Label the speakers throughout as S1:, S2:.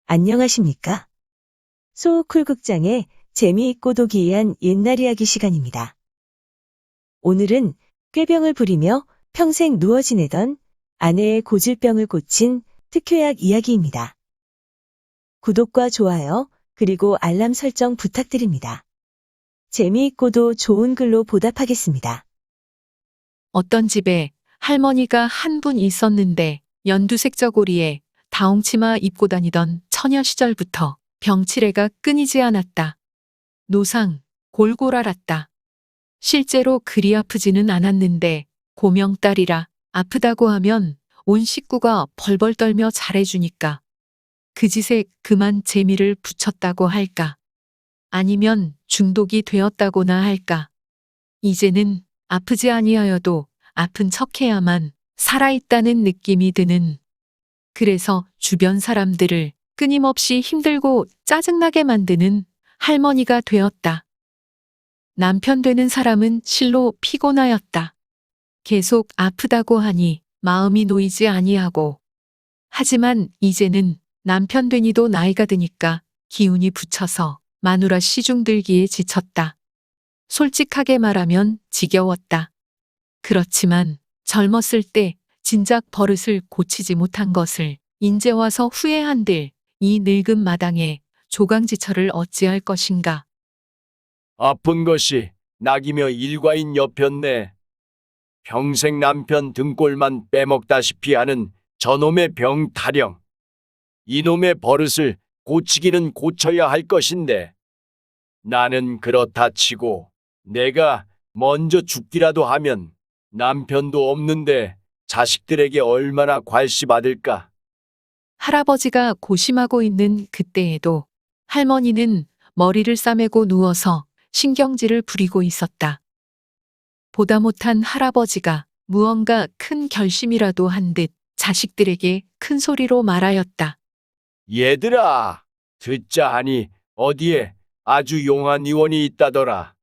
S1: 안녕하십니까? 소쿨극장의 재미있고도 기이한 옛날 이야기 시간입니다. 오늘은 꾀병을 부리며 평생 누워 지내던 아내의 고질병을 고친 특효약 이야기입니다. 구독과 좋아요, 그리고 알람 설정 부탁드립니다. 재미있고도 좋은 글로 보답하겠습니다.
S2: 어떤 집에 할머니가 한 분 있었는데 연두색 저고리에 다홍치마 입고 다니던 처녀 시절부터 병치레가 끊이지 않았다. 노상, 골골 앓았다. 실제로 그리 아프지는 않았는데 고명딸이라 아프다고 하면 온 식구가 벌벌 떨며 잘해주니까 그 짓에 그만 재미를 붙였다고 할까. 아니면 중독이 되었다고나 할까. 이제는 아프지 아니하여도 아픈 척해야만 살아있다는 느낌이 드는. 그래서 주변 사람들을 끊임없이 힘들고 짜증나게 만드는 할머니가 되었다. 남편 되는 사람은 실로 피곤하였다. 계속 아프다고 하니 마음이 놓이지 아니하고. 하지만 이제는 남편 되니도 나이가 드니까 기운이 붙여서 마누라 시중 들기에 지쳤다. 솔직하게 말하면 지겨웠다. 그렇지만 젊었을 때 진작 버릇을 고치지 못한 것을 인제 와서 후회한들 이 늙은 마당에 조강지처를 어찌할 것인가.
S3: 아픈 것이 낙이며 일과인 여편네. 평생 남편 등골만 빼먹다시피 하는 저놈의 병 타령. 이놈의 버릇을 고치기는 고쳐야 할 것인데 나는 그렇다 치고 내가 먼저 죽기라도 하면 남편도 없는데 자식들에게 얼마나 괄시받을까.
S2: 할아버지가 고심하고 있는 그때에도 할머니는 머리를 싸매고 누워서 신경질을 부리고 있었다. 보다 못한 할아버지가 무언가 큰 결심이라도 한 듯 자식들에게 큰 소리로 말하였다.
S3: 얘들아, 듣자 하니 어디에 아주 용한 의원이 있다더라.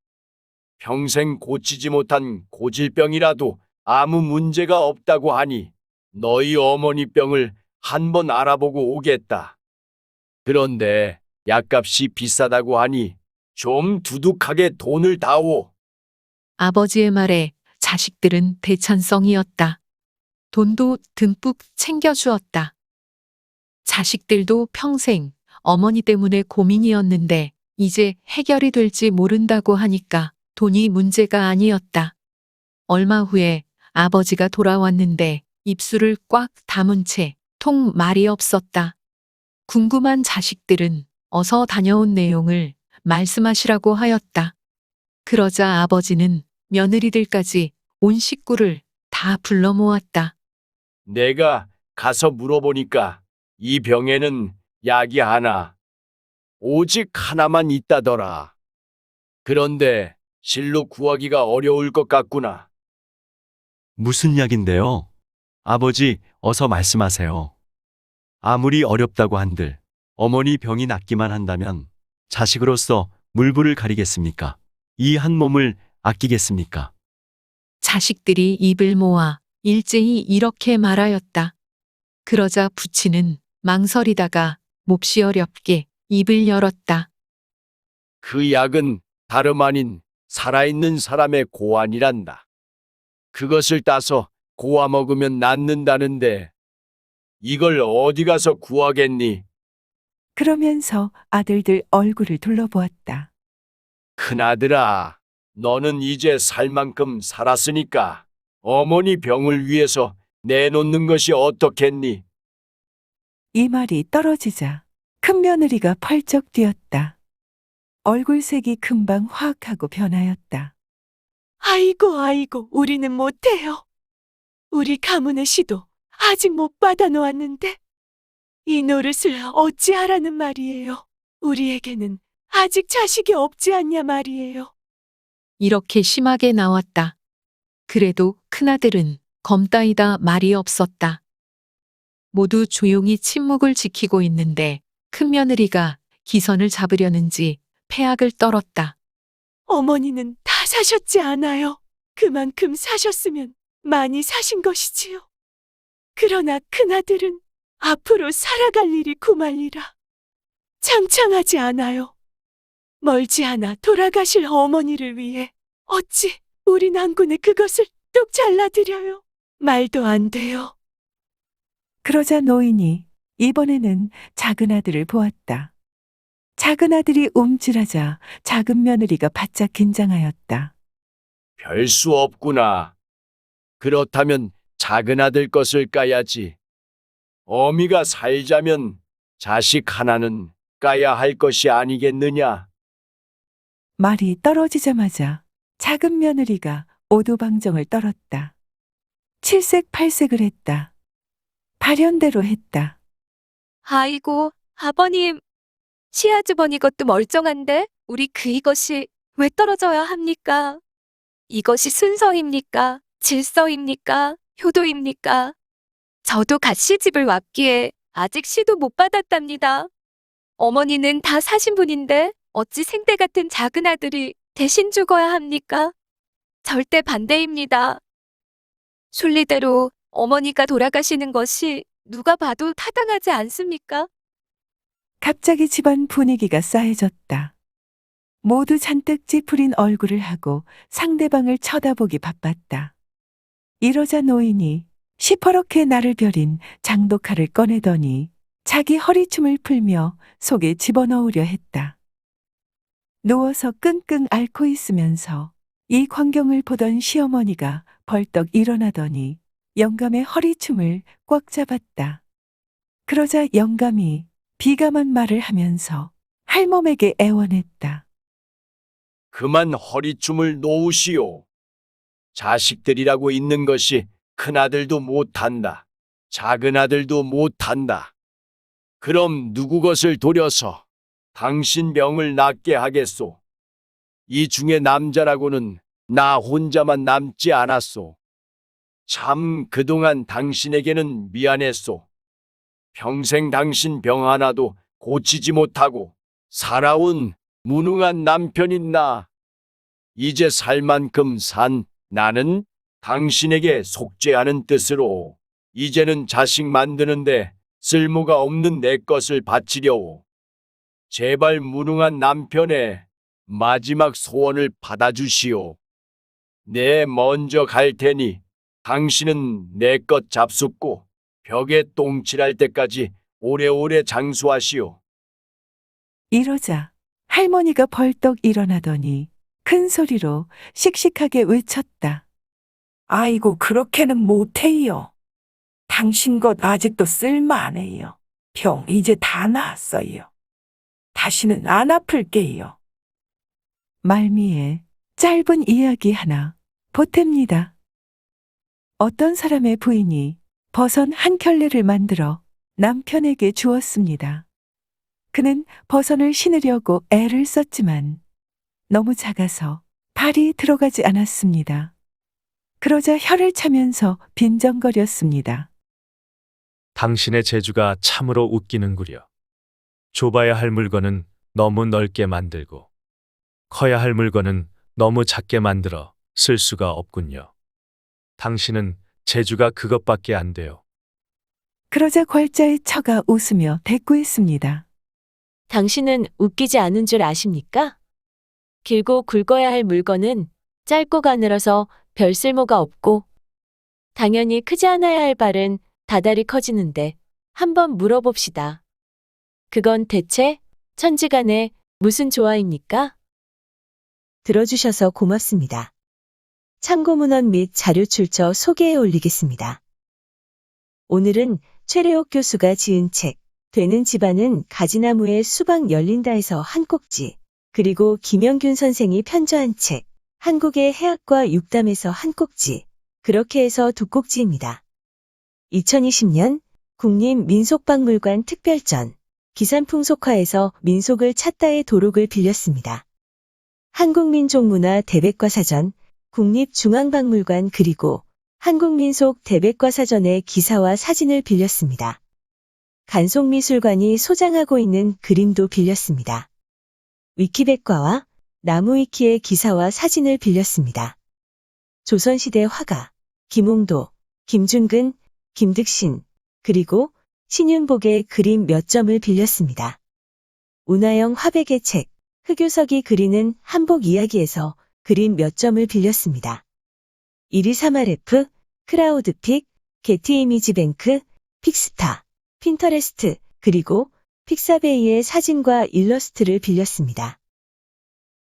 S3: 평생 고치지 못한 고질병이라도 아무 문제가 없다고 하니 너희 어머니 병을 한번 알아보고 오겠다. 그런데 약값이 비싸다고 하니 좀 두둑하게 돈을 다오.
S2: 아버지의 말에 자식들은 대찬성이었다. 돈도 듬뿍 챙겨주었다. 자식들도 평생 어머니 때문에 고민이었는데 이제 해결이 될지 모른다고 하니까 돈이 문제가 아니었다. 얼마 후에 아버지가 돌아왔는데 입술을 꽉 다문 채 통 말이 없었다. 궁금한 자식들은 어서 다녀온 내용을 말씀하시라고 하였다. 그러자 아버지는 며느리들까지 온 식구를 다 불러 모았다.
S3: 내가 가서 물어보니까 이 병에는 약이 하나, 오직 하나만 있다더라. 그런데 실로 구하기가 어려울 것 같구나.
S4: 무슨 약인데요? 아버지, 어서 말씀하세요. 아무리 어렵다고 한들 어머니 병이 낫기만 한다면 자식으로서 물불을 가리겠습니까? 이 한 몸을 아끼겠습니까?
S2: 자식들이 입을 모아 일제히 이렇게 말하였다. 그러자 부치는 망설이다가 몹시 어렵게 입을 열었다.
S3: 그 약은 다름 아닌 살아있는 사람의 고안이란다. 그것을 따서 고아 먹으면 낫는다는데 이걸 어디 가서 구하겠니?
S5: 그러면서 아들들 얼굴을 둘러보았다.
S3: 큰아들아, 너는 이제 살 만큼 살았으니까 어머니 병을 위해서 내놓는 것이 어떻겠니?
S5: 이 말이 떨어지자 큰 며느리가 펄쩍 뛰었다. 얼굴색이 금방 화학 하고 변하였다.
S6: 아이고, 아이고, 우리는 못해요. 우리 가문의 시도 아직 못 받아 놓았는데 이 노릇을 어찌하라는 말이에요. 우리에게는 아직 자식이 없지 않냐 말이에요.
S2: 이렇게 심하게 나왔다. 그래도 큰아들은 검따이다 말이 없었다. 모두 조용히 침묵을 지키고 있는데 큰며느리가 기선을 잡으려는지 패악을 떨었다.
S6: 어머니는 다 사셨지 않아요. 그만큼 사셨으면 많이 사신 것이지요. 그러나 큰아들은 앞으로 살아갈 일이 구말리라. 창창하지 않아요. 멀지 않아 돌아가실 어머니를 위해 어찌 우리 난군에 그것을 뚝 잘라드려요. 말도 안 돼요.
S5: 그러자 노인이 이번에는 작은 아들을 보았다. 작은 아들이 움찔하자 작은 며느리가 바짝 긴장하였다.
S3: 별 수 없구나. 그렇다면 작은 아들 것을 까야지. 어미가 살자면 자식 하나는 까야 할 것이 아니겠느냐.
S5: 말이 떨어지자마자 작은 며느리가 오두방정을 떨었다. 칠색팔색을 했다. 발현대로 했다.
S7: 아이고, 아버님. 시아주버니 것도 멀쩡한데 우리 이것이 왜 떨어져야 합니까? 이것이 순서입니까? 질서입니까? 효도입니까? 저도 갓 시집을 왔기에 아직 시도 못 받았답니다. 어머니는 다 사신 분인데 어찌 생때 같은 작은 아들이 대신 죽어야 합니까? 절대 반대입니다. 순리대로 어머니가 돌아가시는 것이 누가 봐도 타당하지 않습니까?
S5: 갑자기 집안 분위기가 싸해졌다. 모두 잔뜩 찌푸린 얼굴을 하고 상대방을 쳐다보기 바빴다. 이러자 노인이 시퍼렇게 나를 벼린 장독칼을 꺼내더니 자기 허리춤을 풀며 속에 집어넣으려 했다. 누워서 끙끙 앓고 있으면서 이 광경을 보던 시어머니가 벌떡 일어나더니 영감의 허리춤을 꽉 잡았다. 그러자 영감이 비감한 말을 하면서 할멈에게 애원했다.
S3: 그만 허리춤을 놓으시오. 자식들이라고 있는 것이 큰아들도 못한다. 작은아들도 못한다. 그럼 누구 것을 도려서 당신 병을 낫게 하겠소. 이 중에 남자라고는 나 혼자만 남지 않았소. 참 그동안 당신에게는 미안했소. 평생 당신 병 하나도 고치지 못하고 살아온 무능한 남편인 나. 이제 살 만큼 산 나는 당신에게 속죄하는 뜻으로 이제는 자식 만드는데 쓸모가 없는 내 것을 바치려오. 제발 무능한 남편의 마지막 소원을 받아주시오. 내 먼저 갈 테니 당신은 내 것 잡숫고 벽에 똥칠할 때까지 오래오래 장수하시오.
S5: 이러자 할머니가 벌떡 일어나더니 큰 소리로 씩씩하게 외쳤다.
S6: 아이고, 그렇게는 못해요. 당신 것 아직도 쓸만해요. 병 이제 다 나았어요. 다시는 안 아플게요.
S5: 말미에 짧은 이야기 하나 보탭니다. 어떤 사람의 부인이 버선 한 켤레를 만들어 남편에게 주었습니다. 그는 버선을 신으려고 애를 썼지만 너무 작아서 발이 들어가지 않았습니다. 그러자 혀를 차면서 빈정거렸습니다.
S8: 당신의 재주가 참으로 웃기는구려. 좁아야 할 물건은 너무 넓게 만들고 커야 할 물건은 너무 작게 만들어 쓸 수가 없군요. 당신은 재주가 그것밖에 안 돼요.
S5: 그러자 괄자의 처가 웃으며 대꾸했습니다.
S1: 당신은 웃기지 않은 줄 아십니까? 길고 굵어야 할 물건은 짧고 가늘어서 별 쓸모가 없고, 당연히 크지 않아야 할 발은 다달이 커지는데 한번 물어봅시다. 그건 대체 천지간에 무슨 조화입니까? 들어주셔서 고맙습니다. 참고문헌 및 자료 출처 소개해 올리겠습니다. 오늘은 최래옥 교수가 지은 책 되는 집안은 가지나무에 수박 열린다에서 한 꼭지, 그리고 김영균 선생이 편저한 책 한국의 해학과 육담에서 한 꼭지, 그렇게 해서 두 꼭지입니다. 2020년 국립민속박물관 특별전 기산풍속화에서 민속을 찾다의 도록을 빌렸습니다. 한국민족문화 대백과사전, 국립중앙박물관 그리고 한국민속 대백과사전의 기사와 사진을 빌렸습니다. 간송미술관이 소장하고 있는 그림도 빌렸습니다. 위키백과와 나무위키의 기사와 사진을 빌렸습니다. 조선시대 화가 김홍도, 김준근, 김득신, 그리고 신윤복의 그림 몇 점을 빌렸습니다. 운하영 화백의 책, 흑요석이 그리는 한복 이야기에서 그림 몇 점을 빌렸습니다. 1위 3RF, 크라우드픽, 게티 이미지뱅크, 픽스타, 핀터레스트, 그리고 픽사베이의 사진과 일러스트를 빌렸습니다.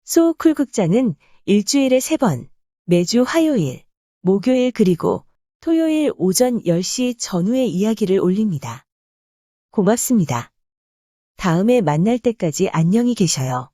S1: 소우쿨 극장은 일주일에 3번, 매주 화요일, 목요일 그리고 토요일 오전 10시 전후에 이야기를 올립니다. 고맙습니다. 다음에 만날 때까지 안녕히 계셔요.